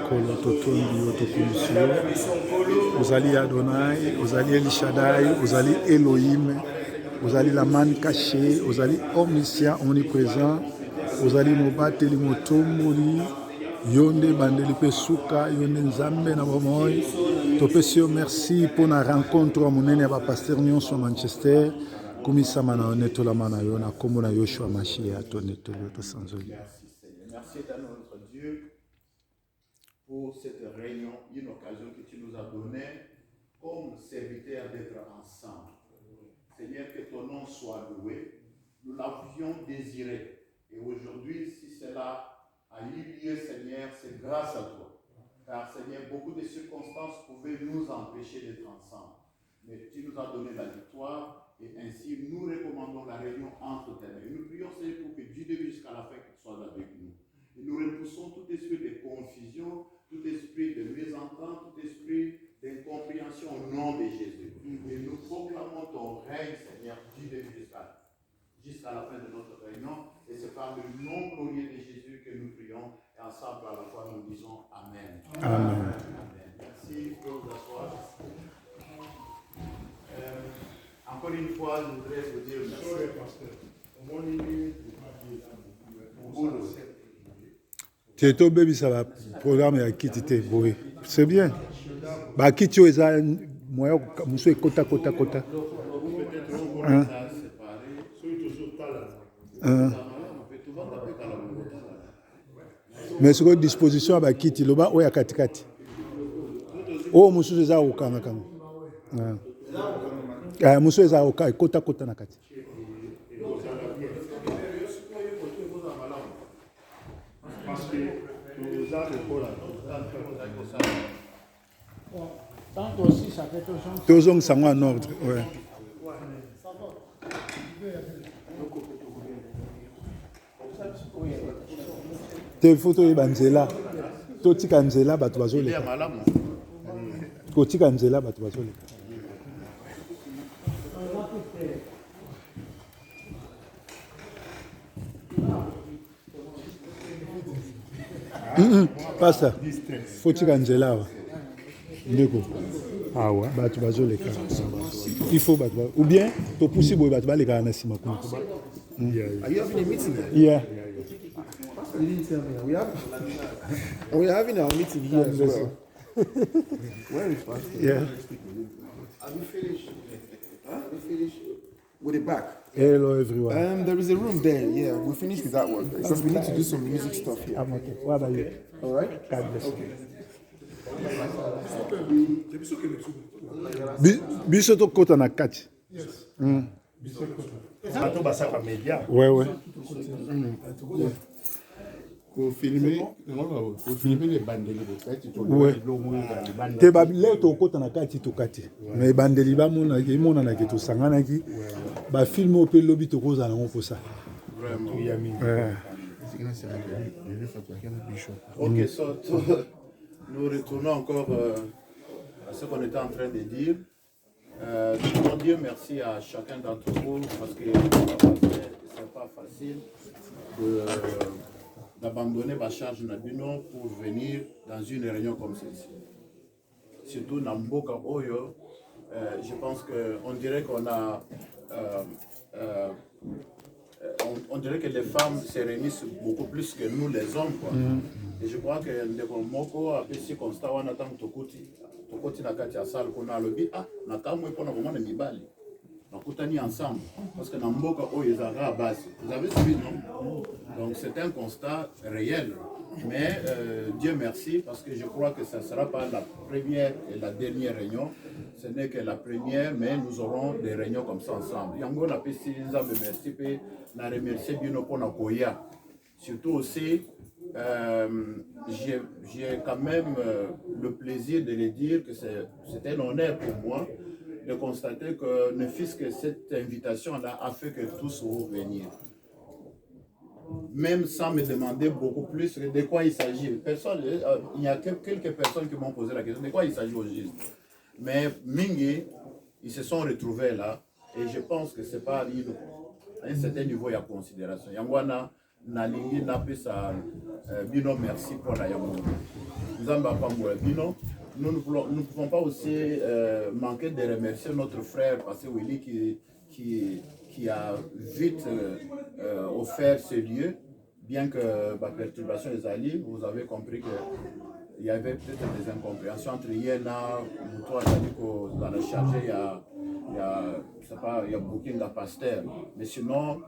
Kolo totondi yo tokumisio. Ozali Adonai, ozali El Shaddai, ozali Elohim, ozali la man caché, ozali omniscient, omniprésent, ozali mobateli motomboli, yonde bandeli pe suka, yonde nzambe na bomoi. Topesi yo merci pour la rencontre à monene ya ba pasteur nyonso à Manchester. Kumisama na onetolama na yo na kombo na Yoshua Mashiach tonetoli yo tosanzoli. Merci à notre Dieu pour cette réunion, une occasion que tu nous as donnée comme serviteurs d'être ensemble. Seigneur, que ton nom soit loué. Nous l'avions désiré. Et aujourd'hui, si cela a eu lieu, Seigneur, c'est grâce à toi. Car, Seigneur, beaucoup de circonstances pouvaient nous empêcher d'être ensemble. Mais tu nous as donné la victoire et ainsi nous recommandons la réunion entre tes mains. Et nous prions, Seigneur, pour que Dieu début jusqu'à la fin soit avec nous. Et nous repoussons tout esprit de confusion, tout esprit de mésentente, tout esprit d'incompréhension au nom de Jésus. Et nous proclamons ton règne, Seigneur, du début jusqu'à la fin de notre réunion. Et c'est par le nom glorieux de Jésus que nous prions. Et ensemble, à la fois, nous disons Amen. Amen. Amen. Merci pour vous asseoir. Encore une fois, je voudrais vous dire merci. Tieto baby ça va programme ya kiti te boy. C'est bien. Ba kiti yo eza moyo muso ekota kota kota. Mais sur disposition à ba kiti loba oya katikati. O muso eza okanga kanga. Muso eza okanga kota kota na kati. Tous sont en ordre. Ouais. Tes photos et banzela. Toti kanzela batu bazole. Koti kanzela batu bazole. Pas ça. Faut que tu kanzela. Ndeko. Ah ouais. Batu bazole ka. Il faut batu. Ou bien to possible batu baleka na sima ko. Are you having a meeting here? Yeah. You didn't tell me. We are having our meeting here as well. Where is Pastor? Yeah. Have you finished? Huh? Have you finished with the back? Hello everyone. There is a room there. Yeah, we finished with that one because we need to do some music stuff here. I'm okay. What about you? All right. God bless you. Okay. Biso to kota na kati. Ouais ouais. Pour filmer les bandeliers. Ouais. Te ba le to kota na kati to kati. Mais bandeli ba mona ki mona na ki to sangana ki ba filmer pe lobby to koza na pour ça. Vraiment. Ok, so, nous retournons encore à ce qu'on était en train de dire. Nous voulons dire merci à chacun d'entre vous parce que c'est pas facile d'abandonner ma charge Nabino pour venir dans une réunion comme celle-ci. Surtout dans Mboka Oyo, je pense qu'on dirait qu'on a on dirait que les femmes se réunissent beaucoup plus que nous les hommes, quoi. Et je crois que ndeko moko apesi constat wana tant tokoti na kati ya salle qu'on a lobi na kamwe pona bomona mibali nakutani ensemble parce que na mboka oyo ezaka basi. Vous avez suivi, non? Donc c'est un constat réel. Mais Dieu merci parce que je crois que ça ne sera pas la première et la dernière réunion. Ce n'est que la première, mais nous aurons des réunions comme ça ensemble. Yango na pesi nzambe merci pe na remercier bino pona koya. Surtout aussi j'ai quand même le plaisir de le dire que c'est un honneur pour moi de constater que ne fût-ce que cette invitation-là a fait que tous vont venir. Même sans me demander beaucoup plus de quoi il s'agit. Personne, il y a quelques personnes qui m'ont posé la question de quoi il s'agit au juste. Mais Mingi, ils se sont retrouvés là Et je pense que c'est pas à un certain niveau, il y a considération. Yangwana, Nalingi, Napesa, Bino, merci pour la Yamou. Zamba Pamboua, Bino. Nous ne pouvons pas aussi manquer de remercier notre frère, Pasteur Willy, qui a vite offert ce lieu, bien que la perturbation des alliés, vous avez compris qu'il y avait peut-être des incompréhensions entre Yéna, Moutoua, dans la chargée, il y a booking d'un pasteur. Mais sinon,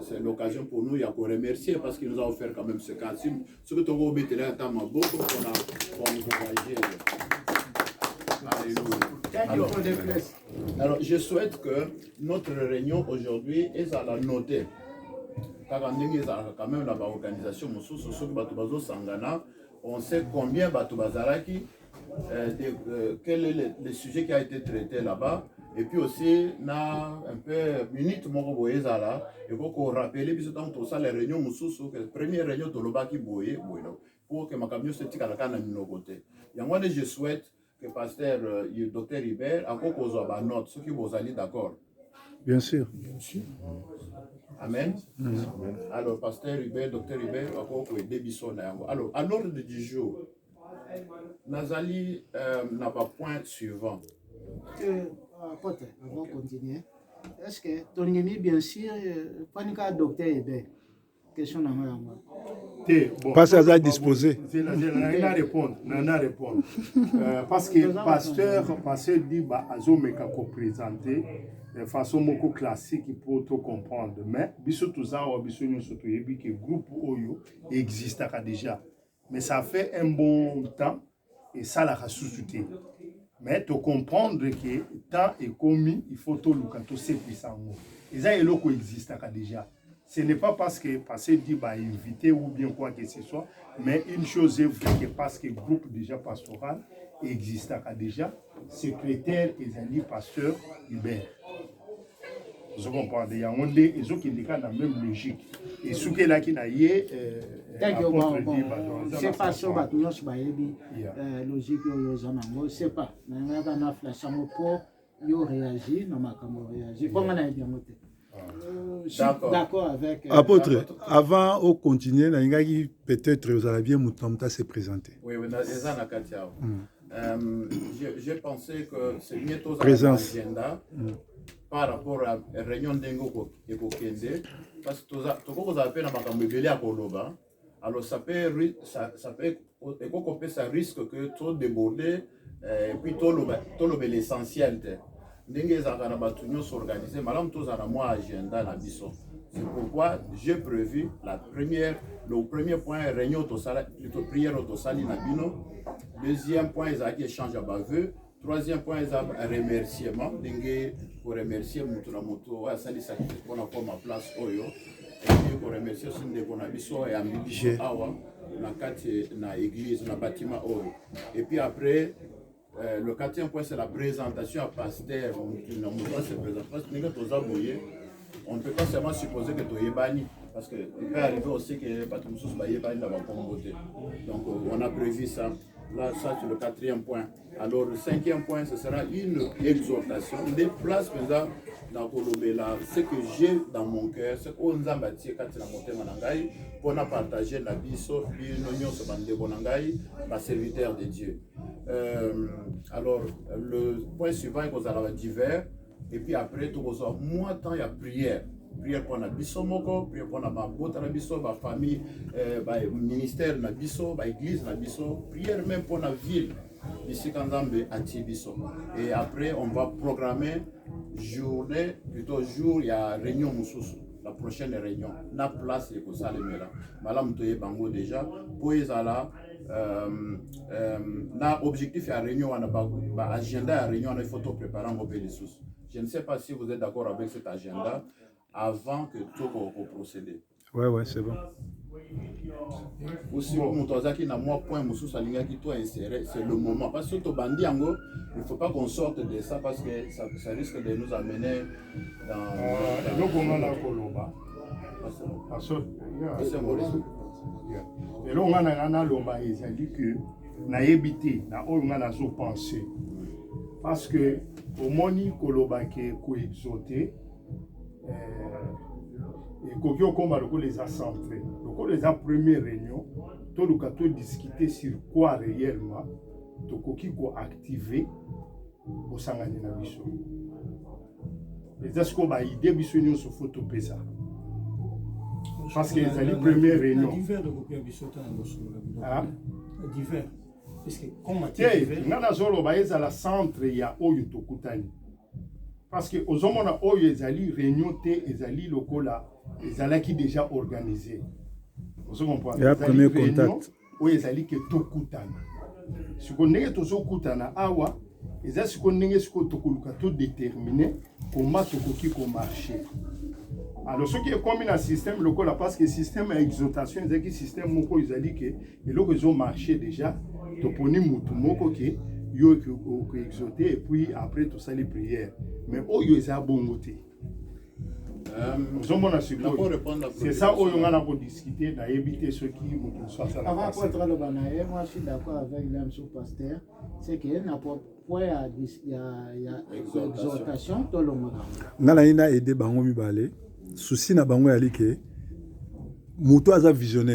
c'est l'occasion pour nous, il y a qu'à remercier parce qu'il nous a offert quand même ce cas. Ce que tu as obéi, tu as beaucoup encouragé. Alors, je souhaite que notre réunion aujourd'hui est à la noter. Quand même la organisation, on sait combien Batubazaraki, quel est le sujet qui a été traité là-bas. Et puis aussi, un peu minute là, et pour rappeler, puis tout ça, les réunions, la première réunion de l'Obaki Boye, pour que ma camion se tire à la canne à nos côtés. Je souhaite que le pasteur, le docteur Hubert, a encore une note, ceux qui vous allez d'accord. Bien sûr. Amen. Alors, pasteur Hubert, docteur Hubert, a encore des bisons. Alors, à l'ordre du jour, Nazali n'a pas point suivant. Pote, avant de continuer, est-ce que ton ami, bien sûr, pas un docteur Hubert? Question à moi. Pas ça à disposer. Nana répondre. Parce que pasteur dit bah azomeka ko présenter de façon beaucoup classique pour tout comprendre. Mais biso tout ça ou biso nous surtout yebi que groupe oyo existe déjà. Mais ça fait un bon temps et ça la sous-souté. Mais tu comprendre que temps est commis, il faut tout le temps c'est puissant. Et ça est là qui existe déjà. Ce n'est pas parce que passer dit bah invité ou bien quoi que ce soit, mais une chose est vraie que parce que le groupe déjà pastoral existe déjà, secrétaire et ali pasteur Hubert. Vous comprenez, il y a un des gens qui sont dans la même logique. Et ce qui est là qui n'a yé, c'est pas ça, nous sommes logique, c'est pas. Nous avons flash pour réagir, nous avons réagi. Comment on a bien noté? D'accord avec. Apôtre, avant de continuer, peut-être vous allez bien Moutamta se présenter. Oui, j'ai pensé que c'est bientôt présence. Agenda par rapport à la réunion d'Engo et Kokende, parce que vous avez appelé à Koloba, alors ça risque que tout déborder et puis tout l'essentiel. Ndenge ezaka batunyo s'organiser malam tozana moi agenda na biso. C'est pourquoi j'ai prévu le premier point réunion plutôt prière autosali na bino. Deuxième point ezaki échange à baveux. Troisième point ezaki remerciement ndenge pour remercier mutu na mutu asali sacrifice pour na ma place oyo. Et puis pour remercier aussi ndeko na biso et ambibiso awa na kati na église na bâtiment oyo. Et puis après le quatrième point, c'est la présentation à pasteur. On ne peut pas seulement supposer que tu es banni, parce qu'il peut arriver aussi que les patrons sont bannis dans la communauté. Donc, on a prévu ça. Là, ça, c'est le quatrième point. Alors, le cinquième point, ce sera une exhortation. Des places, maintenant, dans Kolobela, ce que j'ai dans mon cœur, c'est qu'on a bâti quand il a monté Manangaï, pour partager la biso, l'union se bande Bonangaï, la serviteur de Dieu. Alors, le point suivant est qu'on a divers, et puis après, tout ça, moi, tant il y a prière. Prière pour la biso moko, prière pour la bota la biso, la famille, le ministère la biso, l'église la biso, prière même pour la ville. Ici, quand on a biso. Et après, on va programmer journée, plutôt jour, il y a réunion Moussous, la prochaine réunion. La place est pour ça, les mères. Madame Toye Bango déjà, pour les là, l'objectif est à réunion, on a agenda à réunion, on a photo préparant vos bénéfices. Je ne sais pas si vous êtes d'accord avec cet agenda avant que tout procéder. Ouais, c'est bon. Aussi, pour Moutozaki, na moi, point Moussou Salinga qui toi inséré, c'est le moment. Parce que tout bandi en gros, il ne faut pas qu'on sorte de ça parce que ça risque de nous amener dans. Donc, on a Koloba. Parce que. Et là, on a Loba, il a dit que na évité, na on a pensé. parce que au moni kolobake ko exoté et kokyo komba loko les a centrés. Donc les a première réunion, tout le cas discuter sur quoi réellement to koki ko activer au sangani na biso. Les a ce qu'on va idée biso nous sur photo pesa. Parce que les a première réunion. Divers de copier biso Ah, divers. Parce que comme nana zolo ba ezala centre ya oyo tokutani. Parce que aux hommes on oyo ezali réunion te ezali lokola ezalaki déjà organisé. Vous comprenez? Et à premier contact. Oyo ezali ke tokutana. Siko ndenge tozokutana awa eza siko ndenge siko tokoluka to déterminer comment tokoki ko marcher. Alors ce qui est comme un système local parce que le système d'exaltation c'est que système moko ezali ke eloko ezo marcher déjà toponi mutu moko ke yo ko exauter et puis après tout ça les prières mais oyo eza bongo te. C'est ça où on a pour discuter d'éviter ceux qui nous sont à la avant de moi je suis d'accord avec l'âme sous pasteur c'est qu'il y a exhortation tout le monde ngala ina aider bango mibale souci na bango yali ke muto aza visionnaire